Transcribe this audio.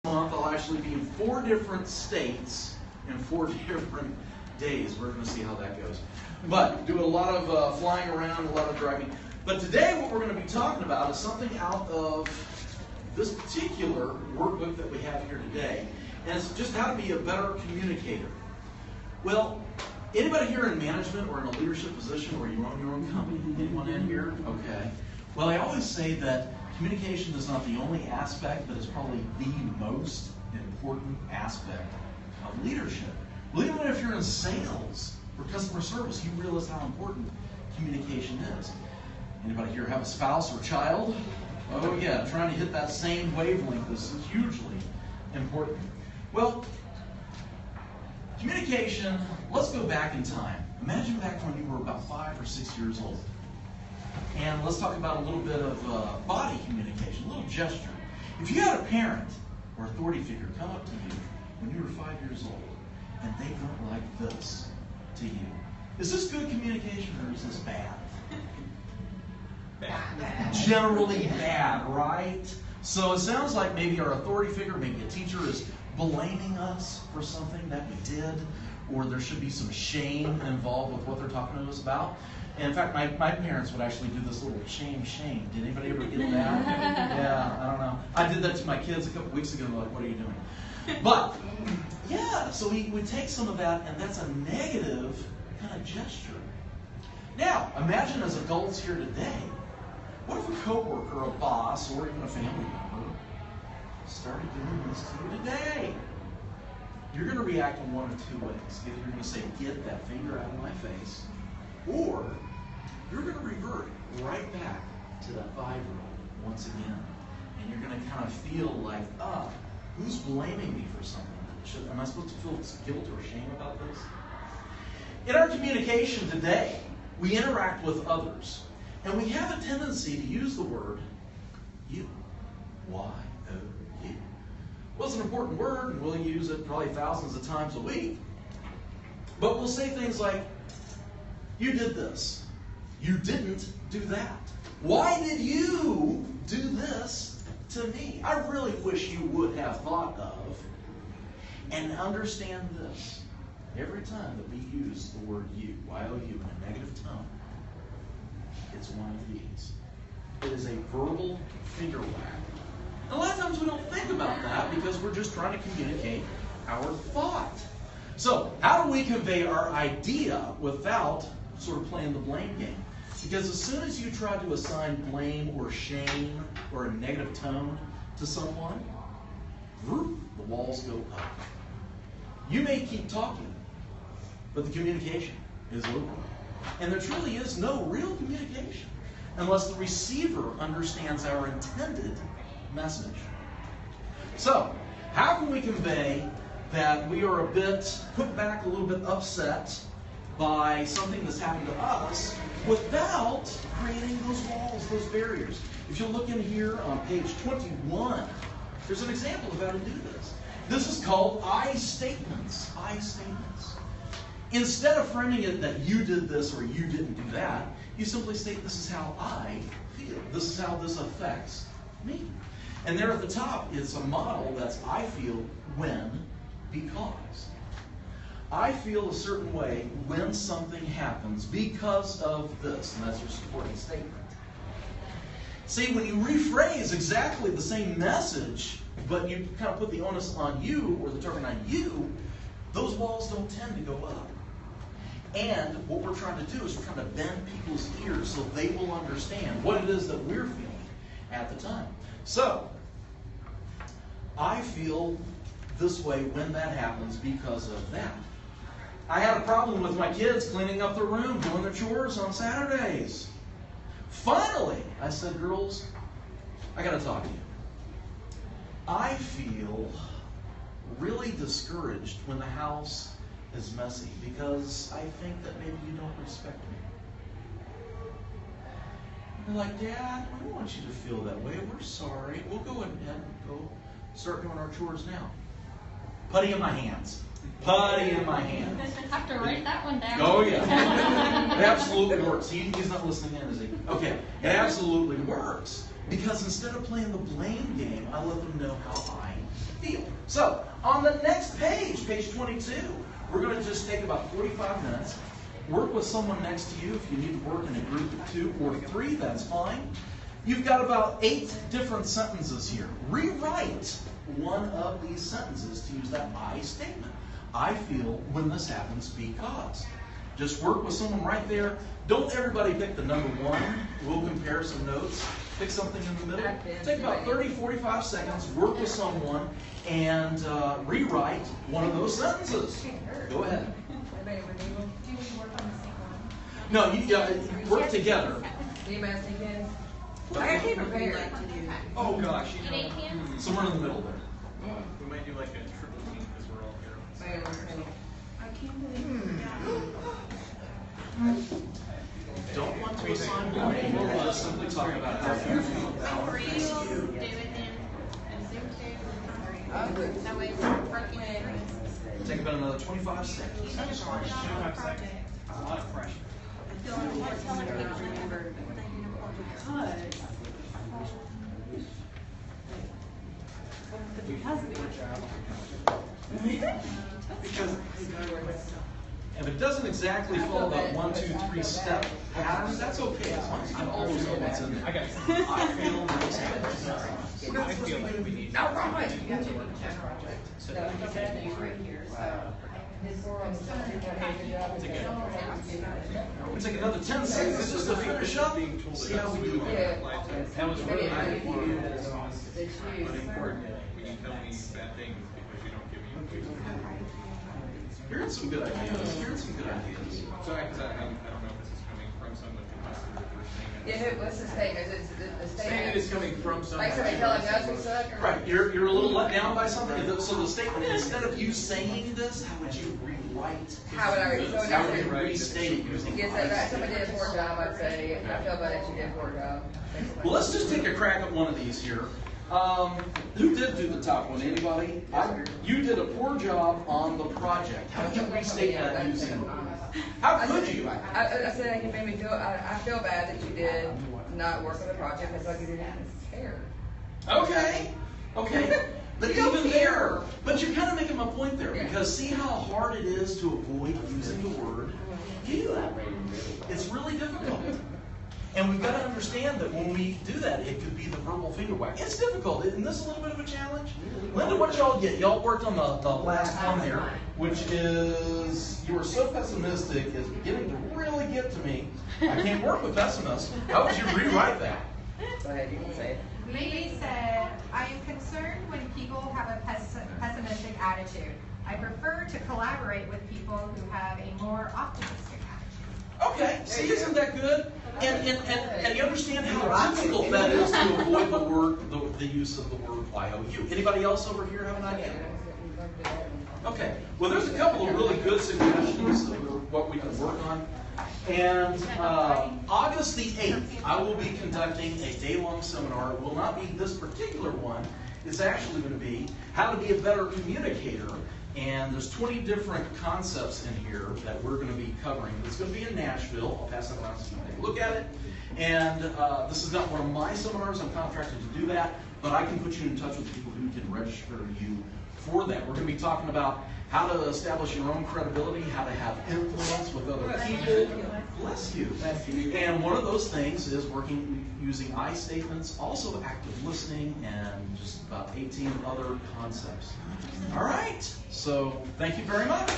month I'll actually be in 4 different states in 4 different days. We're going to see how that goes. But do a lot of flying around, a lot of driving. But today what we're going to be talking about is something out of this particular workbook that we have here today. And it's just how to be a better communicator. Well, anybody here in management or in a leadership position where you own your own company? Anyone in here? Okay. Well, I always say that communication is not the only aspect, but it's probably the most important aspect of leadership. Well, even if you're in sales or customer service, you realize how important communication is. Anybody here have a spouse or child? Oh yeah, trying to hit that same wavelength is hugely important. Well, communication, let's go back in time. Imagine back when you were about 5 or 6 years old. And let's talk about a little bit of body communication, a little gesture. If you had a parent or authority figure come up to you when you were 5 years old and they went like this to you, is this good communication or is this bad? Bad. Generally bad, right? So it sounds like maybe our authority figure, maybe a teacher, is blaming us for something that we did, or there should be some shame involved with what they're talking to us about. And in fact, my parents would actually do this little shame. Did anybody ever get that? Yeah, I don't know. I did that to my kids a couple weeks ago. They're like, what are you doing? But, yeah, so we take some of that, and that's a negative kind of gesture. Now, imagine as adults here today, what if a coworker, a boss, or even a family member started doing this to you today? You're going to react in one of 2 ways. Either you're going to say, get that finger out of my face, or you're going to revert right back to that 5-year-old once again. And you're going to kind of feel like, who's blaming me for something? Am I supposed to feel guilt or shame about this? In our communication today, we interact with others. And we have a tendency to use the word you. Y-O-U. Well, it's an important word, and we'll use it probably thousands of times a week. But we'll say things like, you did this. You didn't do that. Why did you do this to me? I really wish you would have thought of. And understand this. Every time that we use the word you, Y-O-U, in a negative tone, it's one of these. It is a verbal finger wag. And a lot of times we don't think about that because we're just trying to communicate our thought. So, how do we convey our idea without sort of playing the blame game? Because as soon as you try to assign blame or shame or a negative tone to someone, the walls go up. You may keep talking, but the communication is over. And there truly is no real communication unless the receiver understands our intended message. So, how can we convey that we are a bit put back, a little bit upset by something that's happened to us without creating those walls, those barriers? If you look in here on page 21, there's an example of how to do this. This is called I statements. I statements. Instead of framing it that you did this or you didn't do that, you simply state, this is how I feel. This is how this affects me. And there at the top is a model that's I feel when, because. I feel a certain way when something happens because of this, and that's your supporting statement. See, when you rephrase exactly the same message, but you kind of put the onus on you, or the target on you, those walls don't tend to go up. And what we're trying to do is we're trying to bend people's ears so they will understand what it is that we're feeling at the time. So, I feel this way when that happens because of that. I had a problem with my kids cleaning up their room, doing their chores on Saturdays. Finally, I said, girls, I got to talk to you. I feel really discouraged when the house is messy because I think that maybe you don't respect me. And they're like, Dad, I don't want you to feel that way. We're sorry. We'll go ahead and go start doing our chores now. Putty in my hands. Putty in my hands. I have to write that one down. Oh, yeah. It absolutely works. He's not listening in, is he? Okay. It absolutely works. Because instead of playing the blame game, I let them know how I feel. So, on the next page, page 22, we're going to just take about 45 minutes. Work with someone next to you. If you need to work in a group of 2 or 3, that's fine. You've got about 8 different sentences here. Rewrite one of these sentences to use that I statement. I feel when this happens because. Just work with someone right there. Don't everybody pick the number 1. We'll compare some notes. Pick something in the middle. Take about 30, 45 seconds. Work with someone and rewrite one of those sentences. Go ahead. Do we work on the same one? No, you work together. Do you mind sneaking? I can't prepare. Oh gosh, You need hands? Somewhere in the middle there. we might do like a triple team because we're all here. I can't believe Don't want to assign blame. We'll just simply talk about how you feel about for you, do it in Zoom too. That way we're working in. Take about another 25 seconds. I just want to know the project. A lot of pressure. I feel like we're telling people to remember what they need Because If it doesn't exactly follow that 1, 2, 3 step pattern, that's okay. As long as you can always know what's in there. I got I feel this I feel like we need No problem. to work on this project. So that we can use right here. We'll take another 10 seconds just to finish up. See how we do. That was really It's but you. important when you tell me bad things because you don't give me. Here's some good ideas. Here's some good ideas. So I don't know if this is coming from someone who has to reverse Yeah, what's the statement? Is it the Saying statement? it's coming from someone. Like somebody telling us we suck? Or? Right, you're a little let down by something. So the statement, instead of you saying this, how would you rewrite? How would I so How would you next restate it using Yes, if somebody did a poor job, I'd say, I feel bad that you did a poor job. Well, let's just take a crack at one of these here. Who did do the top one? Anybody? You did a poor job on the project. How would you restate that using? How could you? I said I can maybe feel, I feel bad that you did not work on the project. I feel like you didn't care. Okay. Okay. But You don't even care. there, but you're kind of making my point there, because see how hard it is to avoid using the word you. It's really difficult. And we've got to understand that when we do that, it could be the verbal finger whack. It's difficult. Isn't this a little bit of a challenge? Linda, what did y'all get? Y'all worked on the last one there, which is, you were so pessimistic, it's beginning to really get to me. I can't work with pessimists. How would you rewrite that? Go ahead, you can say it. Maybe said, I am concerned when people have a pessimistic attitude. I prefer to collaborate with people who have a more optimistic attitude. Okay, see, isn't that good? And you understand how difficult that is to avoid the use of the word YOU. Anybody else over here have an idea? Okay, well, there's a couple of really good suggestions of what we can work on. And August the 8th, I will be conducting a day-long seminar. It will not be this particular one. It's actually going to be how to be a better communicator. And there's 20 different concepts in here that we're going to be covering. It's going to be in Nashville. I'll pass it around so you can take a look at it. And this is not one of my seminars. I'm contracted to do that. But I can put you in touch with people who can register you for that. We're going to be talking about how to establish your own credibility, how to have influence with other people. Bless you. And one of those things is working using I statements, also active listening, and just about 18 other concepts. All right. So thank you very much.